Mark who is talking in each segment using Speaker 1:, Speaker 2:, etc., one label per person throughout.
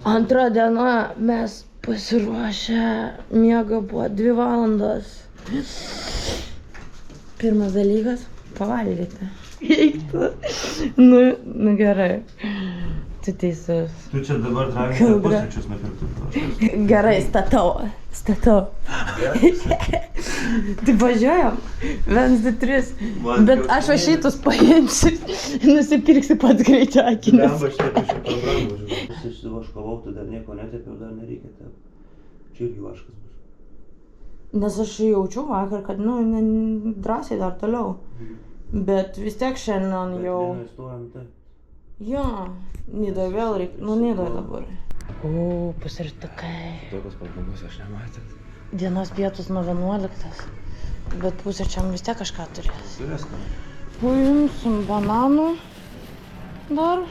Speaker 1: Antra diena mes pasiruošę, miego buvo 2 valandos. Pirmas dalykas – pavalgyti. Eiktų. Nu gerai. Tu teisus.
Speaker 2: Tu čia dabar tragiškai pusryčius nupirkti.
Speaker 1: Gerai, statau. Tai važiuojam, 1, 2, 3. Bet aš šitus paimsiu, nusipirksiu pats greičio akinius.
Speaker 2: Lemba šitą šią programą. Aš išsivaškavau, tu dar nieko netepiau, dar nereikia tep. Čia irgi vaškas bus.
Speaker 1: Nes aš jaučiu vakar, kad drąsiai dar toliau. Bet vis tiek šiandien jau...
Speaker 2: Bet neįstojam tai.
Speaker 1: Jo, Nidoj vėl reikia, Nidoj dabar. Pusrytukai.
Speaker 2: Tokios pažangos aš nematęs.
Speaker 1: Dienos pietus nuo 11, bet pusryčiam vis tiek kažką turės.
Speaker 2: Turės ką?
Speaker 1: Paimsim bananų dar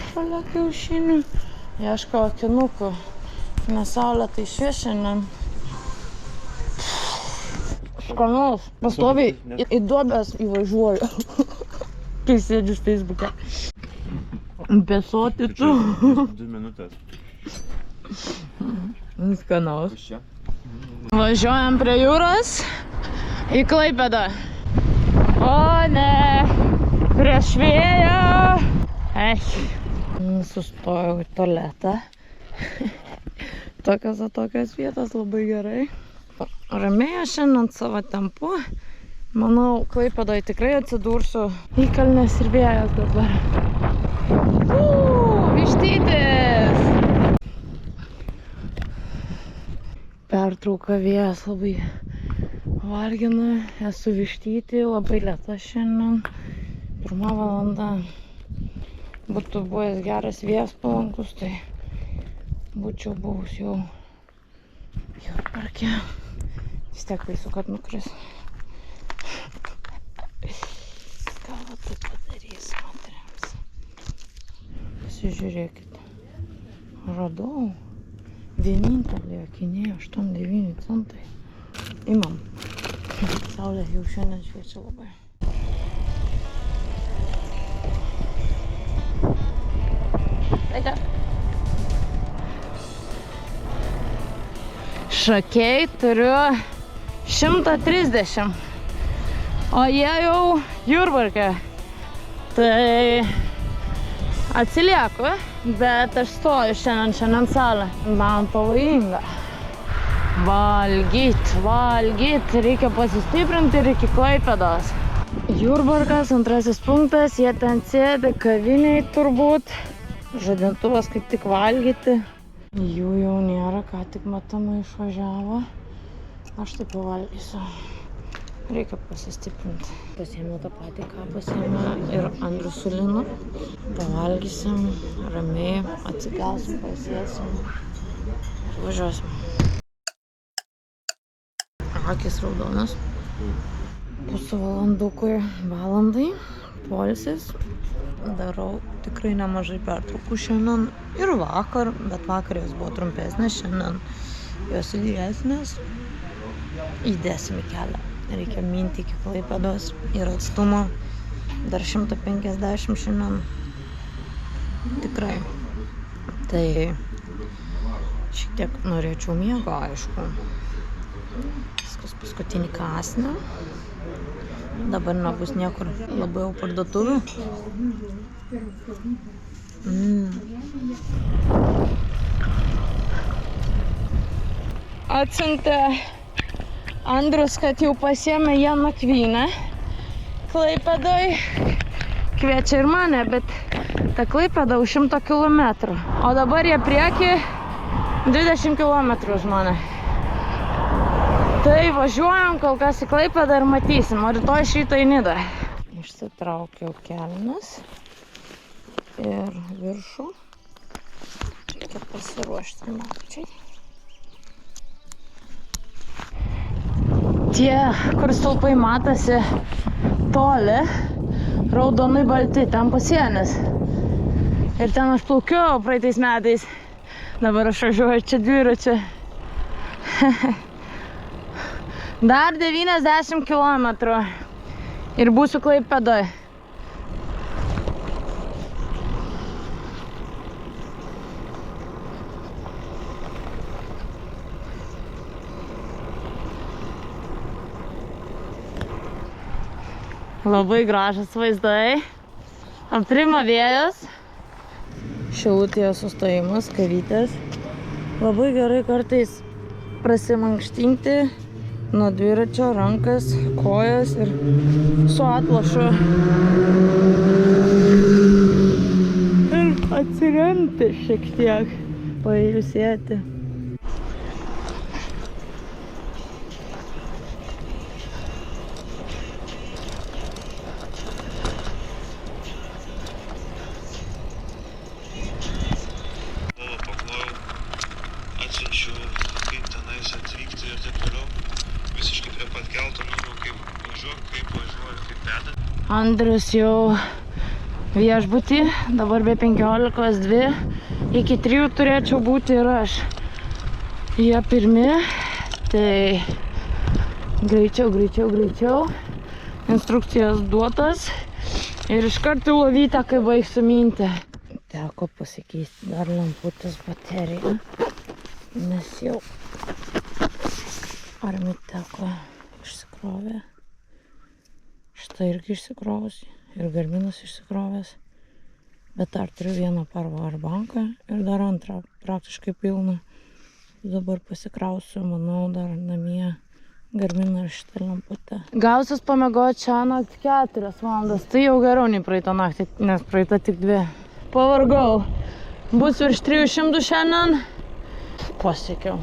Speaker 1: šalia kiaušinių. Ieško akinukų, nes saulė tai šviešinam. Skanaus, pastoviai į duobės įvažiuoju, kai sėdžiu Facebook'e. Besoti tu.
Speaker 2: 2 minutės.
Speaker 1: Skanaus. Važiuojam prie jūros į Klaipėdą. O ne, prieš vėją. Sustojau į tualetą. Tokios vietos labai gerai. Ramiai aš šiandien savo tempu. Manau, Klaipėdoje tikrai atsidursiu įkalnės ir vėjas dabar. Vištytis! Pertrauka, vėjas labai vargina. Esu Vištytį, labai lėta šiandien. 1 valanda. Būtų buvęs geras vėjas palankus, tai būčiau buvus jau parke. Vis tiek baisu, kad nukris. Ką va tai padarys moteriams? Pasižiūrėkit. Radau. Vienintelį akiniai 8-9 centai. Imam. Saulė jau šiandien šviečia labai. Sveika. Šakiai turiu 130, o jie jau Jurbarke. Tai atsilieku, bet aš stoju šiandien salę. Man pavojinga. Valgyt, reikia pasistiprinti ir iki Klaipėdos. Jurbarkas, 2 punktas, jie ten sėdi kaviniai turbūt. Žadintuvas kaip tik valgyti. Jų jau nėra, ką tik matomai išvažiavo. Aš taip pavalgysiu. Reikia pasistiprinti. Pasiėmiau tą patį, ką pasiėmė ir Andrius su Linu. Pavalgysim, ramiai, atsikelsim, pasėsim ir važiuosim. Akis raudonas. Valandai, poilsis. Darau tikrai nemažai pertraukų šiandien ir vakar, bet vakar jos buvo trumpesnės, šiandien jos ilgesnės. Įdėsim į kelią. Reikia minti iki Klaipėdos ir atstumo. Dar 150 šiandien. Tikrai. Tai šiek tiek norėčiau miego, aišku. Viskas paskutinį kąsnį. Dabar nebus niekur labai jau parduotuvių. Atsiuntė Andrius, kad jau pasiėmė jie nakvynę Klaipėdoj. Kviečia ir mane, bet ta Klaipėda už 100 kilometrų. O dabar jie prieki 20 kilometrų už mane. Tai važiuojam kol kas į Klaipėdą ir matysim, o rytoj iš ryto į Nidą. Išsitraukiau kelnes ir viršų. Reikia pasiruošti nakčiai. Tie, kur stulpai matosi toli, raudonai balti, ten pasienis. Ir ten aš plaukiau praeitais metais. Dabar aš važiuoju čia dviračiu. Dar 90 kilometrų ir būsiu Klaipėdoj. Labai gražus vaizdai. Aprima vėjas. Šilutėje sustojimas, kavytės. Labai gerai kartais prasimankštinti nuo dviračio rankas, kojas ir su atlašu. Ir atsiremti šiek tiek, pailsėti. Andrius jau viešbutį, dabar be 15:02, iki 3 turėčiau būti ir aš. Jie pirmi, tai greičiau. Instrukcijos duotas ir iš karto lovytę, kai baigsiu minti. Teko pasikeisti dar lamputės bateriją, nes jau armi teko išsikrovė. Šitą irgi išsikrovusi ir Garminas išsikrovęs. Bet dar turiu vieną power banką ir dar antrą praktiškai pilną. Dabar pasikrausiu, manau, dar namie Garminą ir šitą lamputę. Gausius pamiegoti šią naktį 4 valandas. Tai jau geriau nei praeitą naktį, nes praeitą tik 2. Pavargau. Bus virš 300 šiandien. Pasiekiau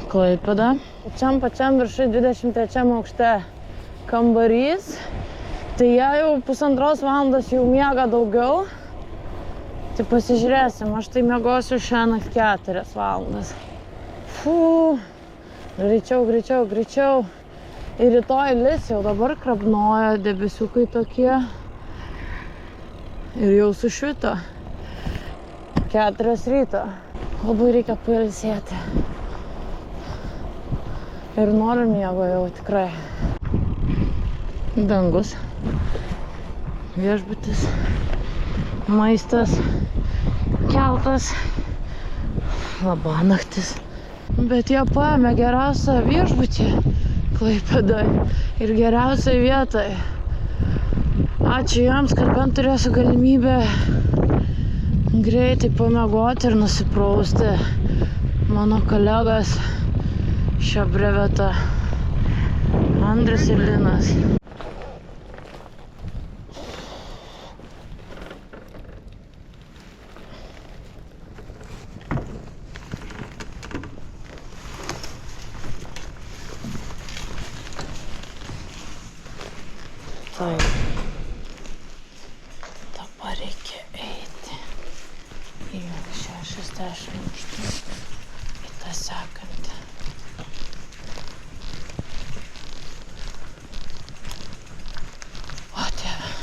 Speaker 1: Klaipėdą. Pačiam viršui 23 aukšte kambarys. Tai jie jau 1,5 valandos jau miega daugiau. Tai pasižiūrėsim, aš tai miegosiu šią naktį 4 valandas. Fuu. Greičiau. Ir rytoj lis, jau dabar krapnoja, debesiukai tokie. Ir jau sušvito. 4 ryto. Labai reikia pailsėti. Ir noriu miego jau tikrai. Dangus. Viešbutis. Maistas. Keltas. Labanaktis. Bet jie paėmė geriausią viešbutį Klaipėdoj ir geriausiai vietai. Ačiū jiems, kad bent turėsiu galimybę greitai pamiegoti ir nusiprausti. Mano kolegas šią brevetą Andrius ir Linas. Taip. Dabar reikia eiti į 60 aukštų į tą sekantį. O Dieve,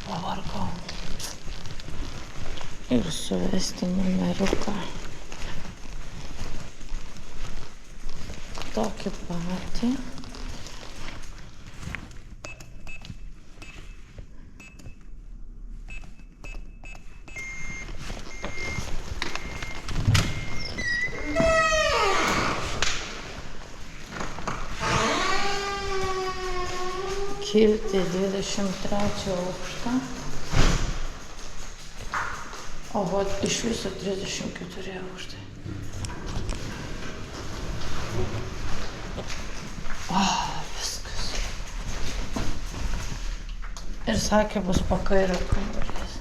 Speaker 1: pavargau. Ir suvesti numeriuką. Tokį patį. Kilti 23 aukštą, o vat iš viso 34 aukštai. Viskas. Ir sakė, bus pakairio kambarys.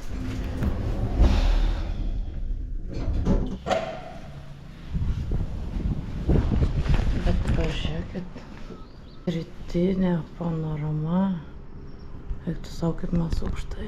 Speaker 1: Bet pažiūrėkit. Rytinė panorama. Eiktų savo, kaip mes aukštai.